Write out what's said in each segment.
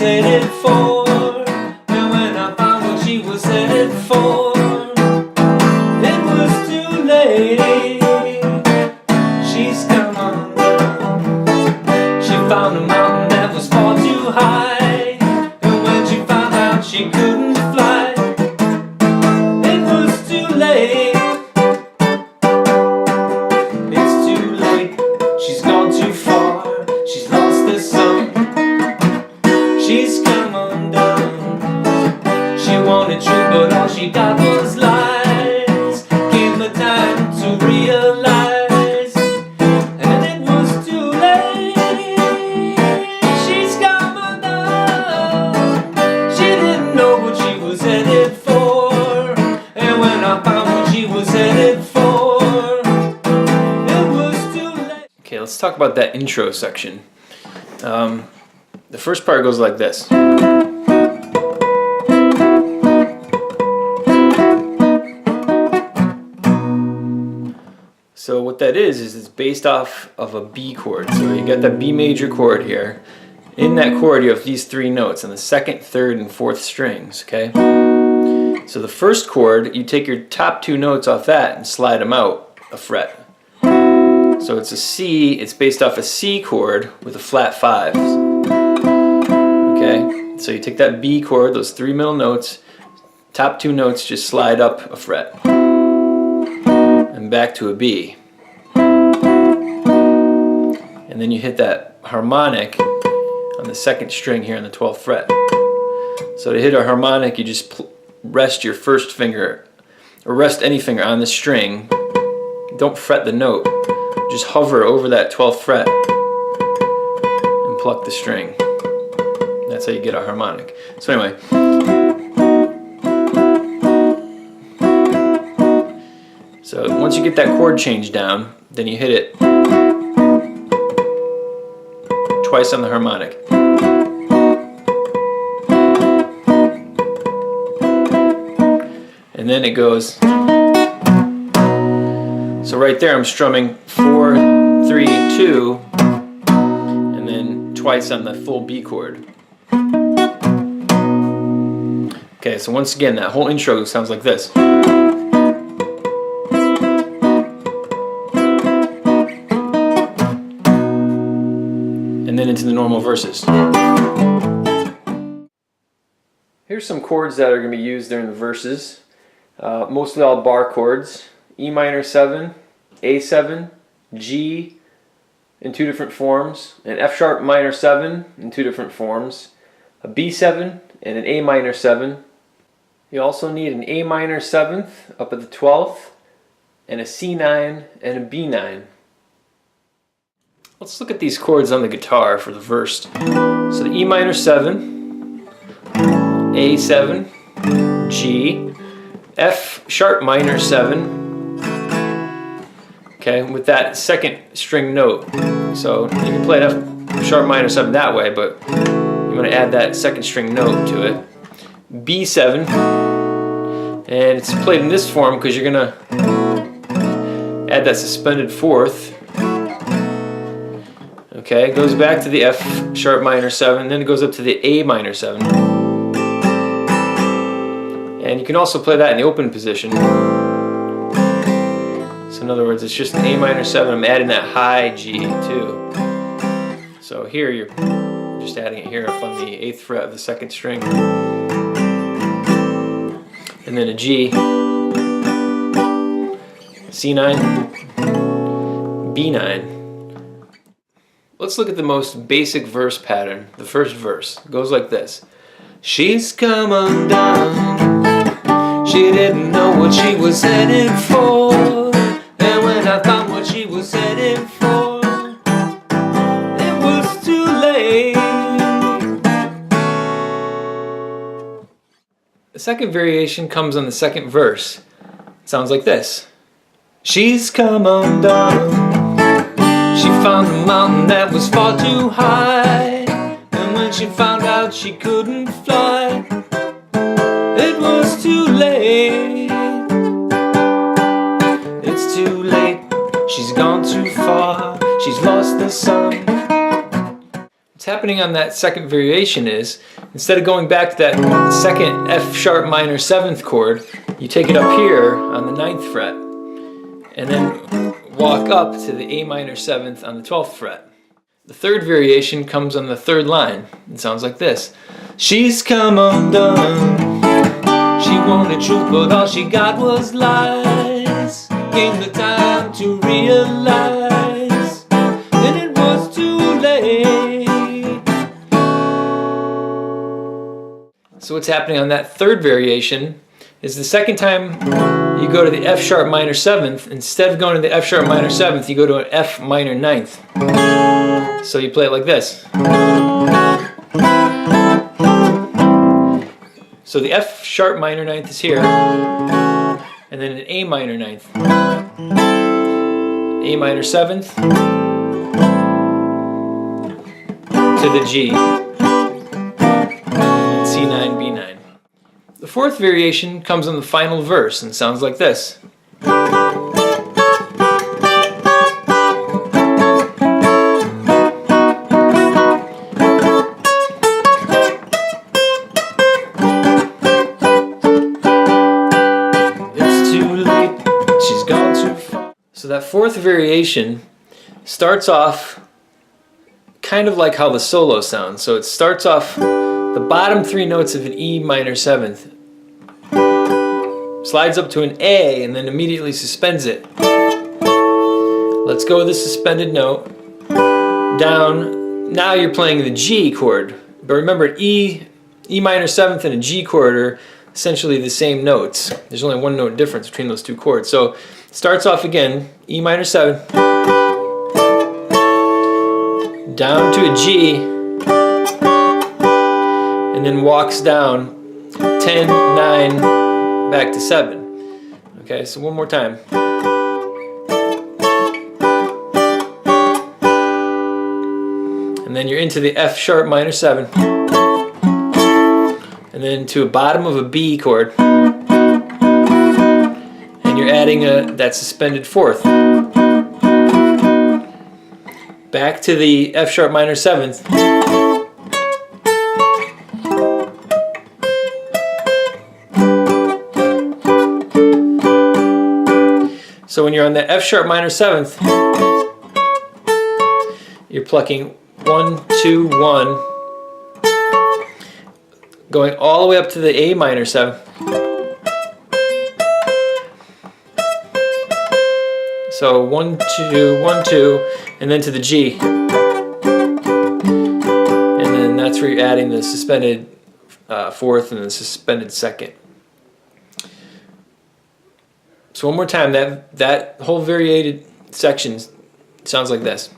headed for. And when I found what she was headed for, it was too late. She's come undone. She found a mountain that was far too high. And when she found out she couldn't fly, it was too late. It's too late. She's gone too far. She's lost the sun. She's come undone. She wanted truth, but all she got was lies. Came the time to realize, and it was too late. She's come undone. She didn't know what she was headed for. And when I found what she was headed for, it was too late. Okay, let's talk about that intro section. The first part goes like this. So what that is it's based off of a B chord. So you got that B major chord here. In that chord you have these three notes on the second, third, and fourth strings, okay? So the first chord, you take your top two notes off that and slide them out a fret. So it's a C, it's based off a C chord with a flat 5. Okay, so you take that B chord, those three middle notes, top two notes just slide up a fret. And back to a B. And then you hit that harmonic on the second string here on the 12th fret. So to hit a harmonic, you just rest your first finger, or rest any finger on the string. Don't fret the note. Just hover over that 12th fret and pluck the string. That's how you get a harmonic. So anyway, so once you get that chord change down, then you hit it twice on the harmonic. And then it goes. So right there I'm strumming 4, 3, 2, and then twice on the full B chord. Okay, so once again that whole intro sounds like this. And then into the normal verses. Here's some chords that are going to be used during the verses. Mostly all bar chords. E minor 7, A7, G in two different forms, an F sharp minor 7 in two different forms, a B7 and an A minor 7. You also need an A minor 7th up at the 12th, and a C9 and a B9. Let's look at these chords on the guitar for the verse. So the E minor 7, A7, G, F sharp minor 7, okay, with that second string note. So you can play an F sharp minor 7 that way, but you want to add that second string note to it. B7, and it's played in this form because you're going to add that suspended fourth. Okay, it goes back to the F sharp minor 7, then it goes up to the A minor 7. And you can also play that in the open position. So in other words, it's just an A minor 7, I'm adding that high G too. So here you're just adding it here up on the 8th fret of the second string. And then a G, C9, B9. Let's look at the most basic verse pattern. The first verse goes like this. She's come undone. She didn't know what she was headed for. And when I found what she was headed for, it was too late. The second variation comes on the second verse. It sounds like this. She's come undone. She found a mountain that was far too high, and when she found out she couldn't fly, it was too late. It's too late. She's gone too far. She's lost the sun. What's happening on that second variation is, instead of going back to that second F sharp minor 7th chord, you take it up here on the 9th fret, and then walk up to the A minor 7th on the 12th fret. The third variation comes on the third line. It sounds like this. She's come undone. She wanted truth, but all she got was lies. Came the time to realize that it was too late. So what's happening on that third variation is the second time you go to the F sharp minor 7th, instead of going to the F sharp minor 7th, you go to an F minor 9th. So you play it like this. So the F sharp minor 9th is here, and then an A minor 9th. A minor 7th to the G. And C9, B9. The fourth variation comes on the final verse and sounds like this. So that fourth variation starts off kind of like how the solo sounds. So it starts off the bottom 3 notes of an E minor 7th, slides up to an A, and then immediately suspends it. Let's go with the suspended note, down. Now you're playing the G chord. But remember, E minor 7th and a G chord are essentially the same notes. There's only 1 note difference between those 2 chords. So it starts off again, E minor 7, down to a G, and then walks down 10, 9, back to 7. Okay, so one more time. And then you're into the F sharp minor 7, and then to a bottom of a B chord, and you're adding that suspended 4th. Back to the F sharp minor 7th. So when you're on the F sharp minor 7th, you're plucking 1, 2, 1, going all the way up to the A minor 7th. So 1, 2, 1, 2, and then to the G. And then that's where you're adding the suspended 4th and the suspended 2nd. So one more time, that whole variated section sounds like this.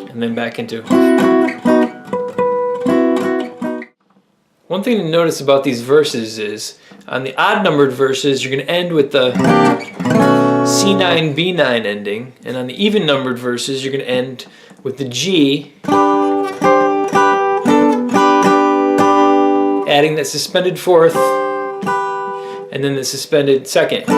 And then back into. One thing to notice about these verses is, on the odd numbered verses, you're going to end with the C9, B9 ending, and on the even numbered verses, you're going to end with the G, adding that suspended 4th, and then the suspended 2nd.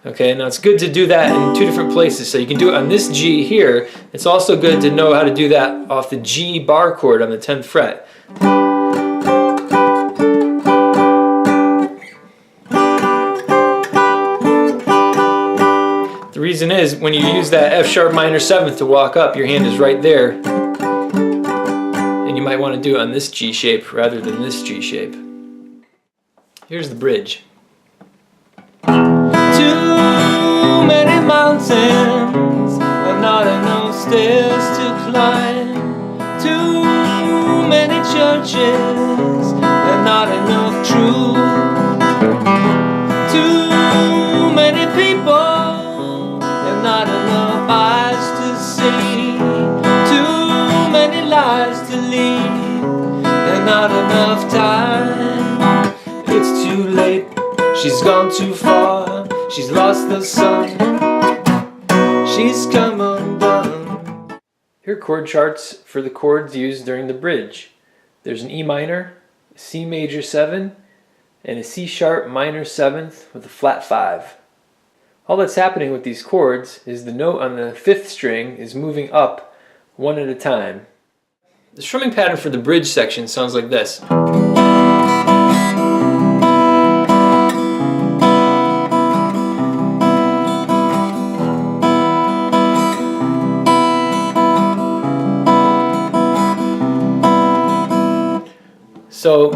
Okay, now it's good to do that in 2 different places. So you can do it on this G here. It's also good to know how to do that off the G bar chord on the 10th fret. The reason is, when you use that F sharp minor 7th to walk up, your hand is right there. And you might want to do it on this G shape rather than this G shape. Here's the bridge. Too many mountains and not enough stairs to climb. Too many churches and not enough truth. Too many people and not enough eyes to see. Too many lies to lead and not enough time. It's too late, she's gone too far. She's lost the sun, she's come undone. Here are chord charts for the chords used during the bridge. There's an E minor, a C major 7, and a C sharp minor 7th with a flat 5. All that's happening with these chords is the note on the 5th string is moving up one at a time. The strumming pattern for the bridge section sounds like this. So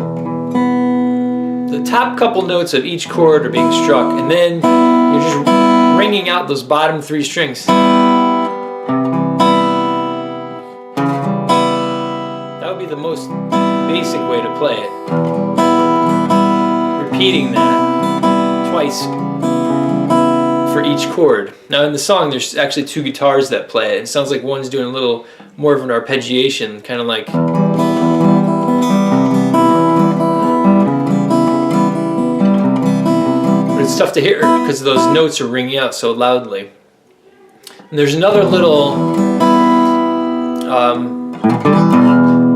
the top couple notes of each chord are being struck, and then you're just ringing out those bottom 3 strings. That would be the most basic way to play it. Repeating that twice for each chord. Now in the song there's actually 2 guitars that play it. It sounds like one's doing a little more of an arpeggiation, kind of like... It's tough to hear because those notes are ringing out so loudly. And there's another little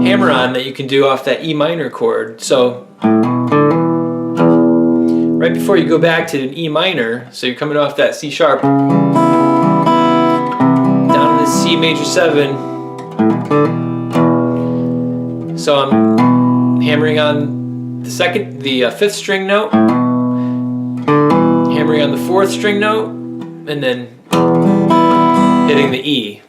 hammer-on that you can do off that E minor chord. So right before you go back to an E minor, so you're coming off that C sharp down to the C major 7. So I'm hammering on the 5th string note, hammering on the 4th string note, and then hitting the E.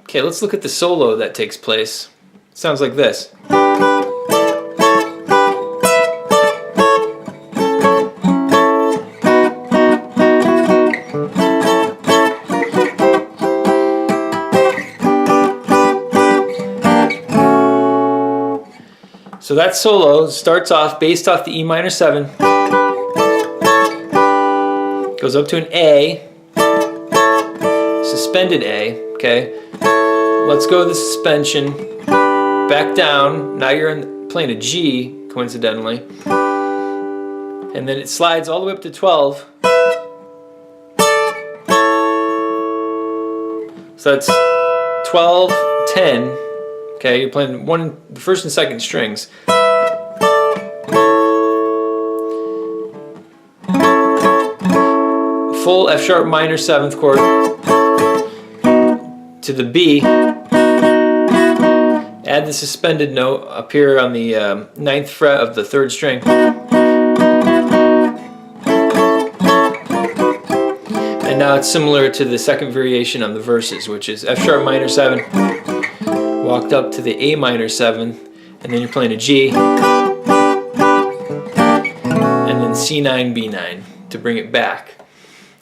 Okay, let's look at the solo that takes place. It sounds like this. So that solo starts off based off the E minor 7, goes up to an A, suspended A, okay? Let's go to the suspension, back down, now you're playing a G, coincidentally, and then it slides all the way up to 12. So that's 12, 10. Okay, you're playing the 1st and 2nd strings. Full F sharp minor 7th chord to the B. Add the suspended note up here on the 9th fret of the 3rd string. And now it's similar to the 2nd variation on the verses, which is F sharp minor 7. Walked up to the A minor 7th, and then you're playing a G, and then C9, B9 to bring it back.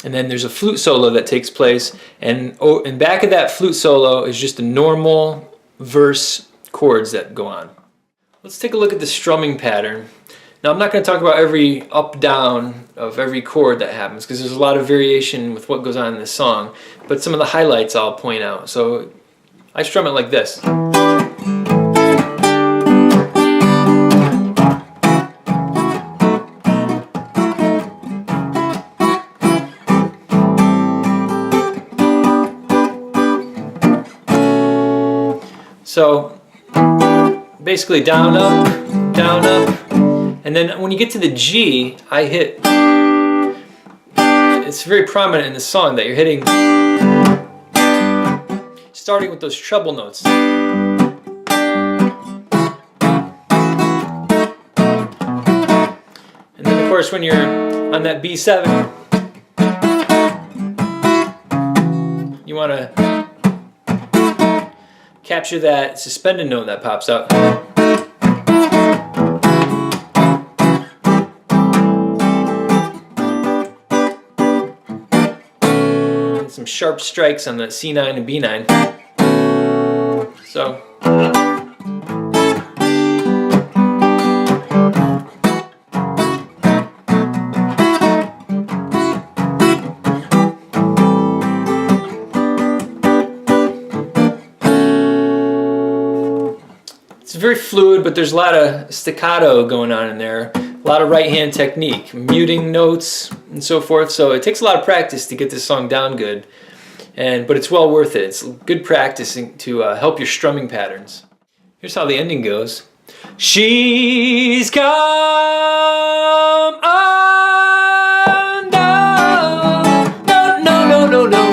And then there's a flute solo that takes place, and in back of that flute solo is just the normal verse chords that go on. Let's take a look at the strumming pattern. Now I'm not going to talk about every up-down of every chord that happens, because there's a lot of variation with what goes on in this song, but some of the highlights I'll point out. So I strum it like this. So basically down, up, and then when you get to the G, I hit, it's very prominent in the song that you're hitting, starting with those treble notes. And then of course when you're on that B7, you want to capture that suspended note that pops up. And some sharp strikes on the C9 and B9. So it's very fluid, but there's a lot of staccato going on in there, a lot of right hand technique, muting notes and so forth. So it takes a lot of practice to get this song down good, but it's well worth it. It's good practice to help your strumming patterns. Here's how the ending goes. She's come undone. No, no, no, no, no,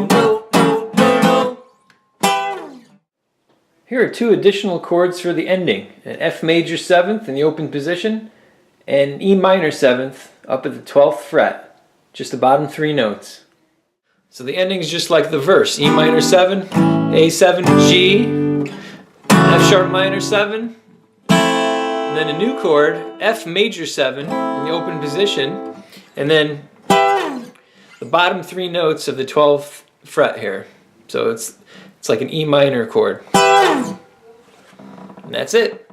no, no, no, no, no. Here are two additional chords for the ending: an F major 7th in the open position, and E minor 7th up at the 12th fret, just the bottom 3 notes. So the ending is just like the verse: E minor 7, A7, G, F sharp minor 7, and then a new chord, F major 7 in the open position, and then the bottom 3 notes of the 12th fret here. So it's like an E minor chord. And that's it.